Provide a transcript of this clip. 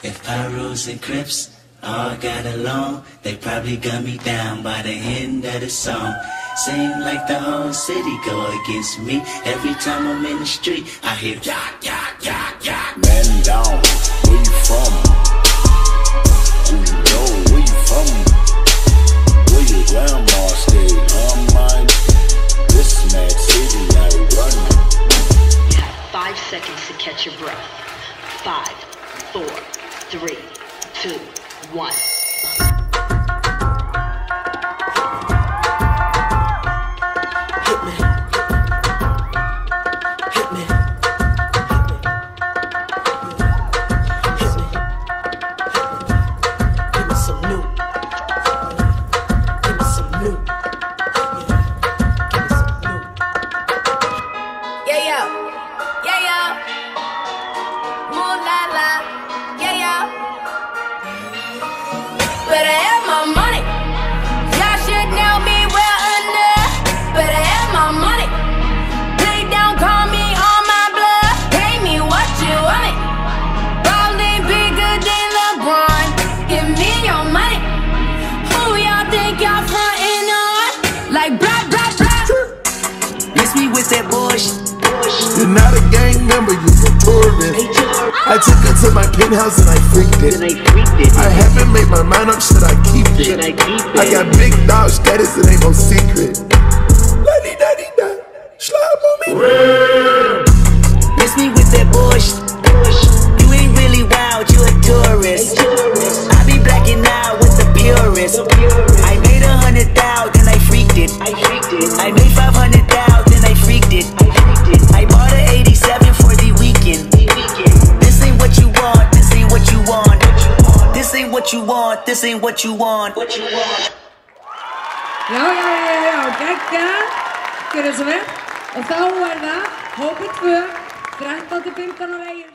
If Pyrus and Crips all got along, they probably gun me down by the end of the song. Seem like the whole city go against me. Every time I'm in the street, I hear yak, yak, yak, yak. Man down, where you from? Do you know where you from? Where your grandma stay? Mine. This mad city I run. You have 5 seconds to catch your breath. 5, 4, 3, 2, 1. Better have my money. Y'all should know me well enough. Better have my money. Lay down, call me on my blood. Pay me what you want it. Ballin' bigger than LeBron. Give me your money. Who y'all think y'all frontin' on? Like blah, blah, blah. Miss me with that bullshit. You're not a gang member, you're a tourist. I took her to my penthouse and I freaked it. I haven't made my mind up, should I keep it? I got big dog status, it ain't no secret. La-dee-da-dee-da, slime on me. Miss me with that bullshit. You ain't really wild, you a tourist. I be blacking out with the purist. I made 100,000, then I freaked it. I made 500,000, then I freaked it. I bought an 87 for the weekend. This ain't what you want, this ain't what you want. This ain't what you want, this ain't what you want. Já, gegga. Gjörðu svo vel. Og þá það hópið 2, 13-15 á veginn.